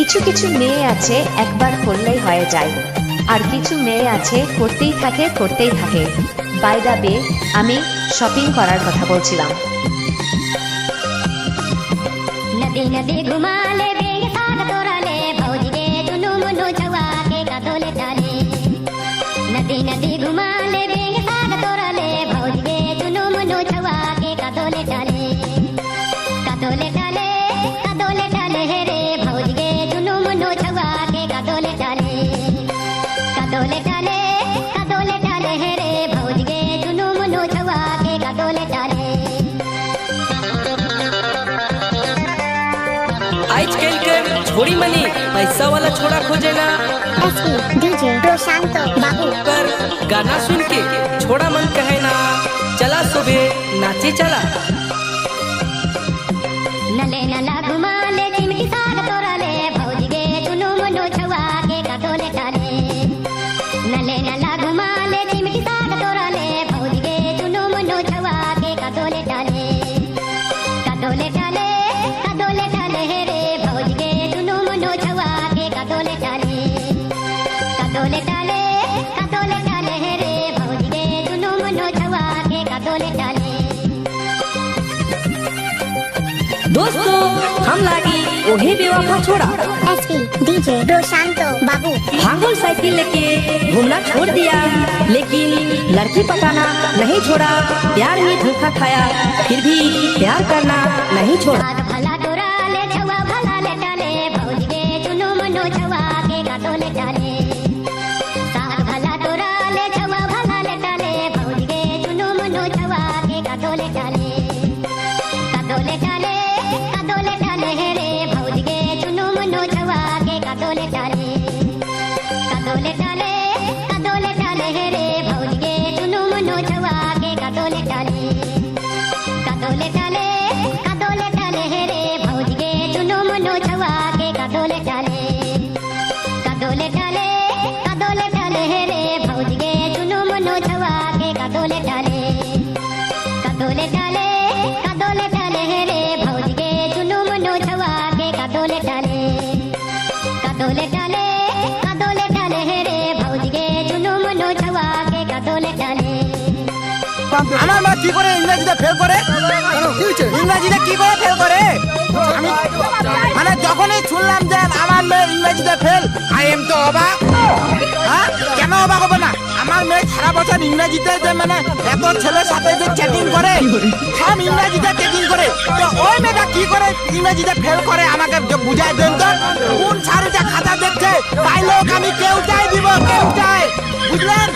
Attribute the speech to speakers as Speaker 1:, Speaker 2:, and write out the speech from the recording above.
Speaker 1: কিছু কিছু মেয়ে আছে একবার করলেই হয়ে যায়, আর কিছু মেয়ে আছে করতেই থাকে। বাই দ্য বে, আমি শপিং করার কথা বলছিলাম।
Speaker 2: नदी नदी घुमा ले बेग साग तोरा ले भौजी गे दुनु मुनु छवा के कादोले डाले। नदी नदी घुमा ले बेग साग तोरा ले भौजी गे दुनु मुनु छवा के कादोले डाले। कादोले डाले कादोले डाले हे रे भौजी गे दुनु मुनु छवा के कादोले डाले। कादोले डाले कादोले डाले हे रे भौजी गे दुनु मुनु छवा के कादोले डाले।
Speaker 3: आजकल के छोड़ी मनी पैसा वाला छोड़ा खोजेला।
Speaker 2: एसपी डीजे प्रशांत बाबू
Speaker 3: पर गाना सुन के छोड़ा मन कहे ना, चला सुबह नाचे चला।
Speaker 2: नले नला घुमा ले चिमटी साग तोरा ले भौजी गे दुनु मुनु छवा के कादोले डाले। नले नला घुमा ले चिमटी साग तोरा ले भौजी गे दुनु मुनु छवा के कादोले डाले। कादोले डाले कादोले डाले हे रे भौजी गे दुनु मुनु छवा के कादोले डाले। कादोले डाले कादोले डाले हे रे भौजी गे दुनु मुनु छवा के कादोले डाले।
Speaker 3: दोस्तों हम लागी ओहे बेवफा छोड़ा।
Speaker 2: एसपी डीजे प्रशांत बाबू
Speaker 3: भागल साइकिल लेके घूमना छोड़ दिया, लेकिन लड़की पटाना नहीं छोड़ा। प्यार में धोखा खाया फिर भी प्यार करना नहीं छोड़ा।
Speaker 2: साग भला तोरा ले छवा भला ले डाले भौजी गे दुनु मुनु छवा के कादोले डाले। साग भला तोरा ले छवा भला ले डाले भौजी गे दुनु मुनु छवा के कादोले डाले। कादोले डाले कादोले डाले हे रे भौजी गे दुनु मुनु छवा के कादोले डाले। कादोले डाले कादोले डाले हे रे भौजी गे दुनु मुनु छवा के कादोले डाले। कादोले डाले कादोले डाले हे रे भौजी गे दुनु मुनु छवा के कादोले डाले। कादोले डाले कादोले डाले हे रे भौजी गे दुनु मुनु छवा के कादोले डाले। कादोले डाले कादोले डाले हे रे भौजी गे दुनु मुनु छवा के कादोले डाले। कादोले डाले कादोले डाले हे रे भौजी गे दुनु मुनु छवा के कादोले डाले।
Speaker 4: আমার মা কি করে ইংরেজিতে ফেল করে? ইংরেজিতে কি করে ফেল করে? আমি মানে যখনই শুনলাম যে আমার মেয়ে ইংরেজিতে ফেল, আই এম তো অবাক। হ্যাঁ, কেন অবাক হবে না? আমার মেয়ে সারা বছর ইংরেজিতে যে মানে এত ছেলের সাথে যে চ্যাটিং করে, সব ইংরেজিতে চ্যাটিং করে, তো ওই মেয়েটা কি করে ইংরেজিতে ফেল করে আমাকে বুঝাই দেন তো। কোন সারিটা খাতা দেখছে, তাই লোক আমি কেউ চাই দিব, কেউ চাই, বুঝলেন?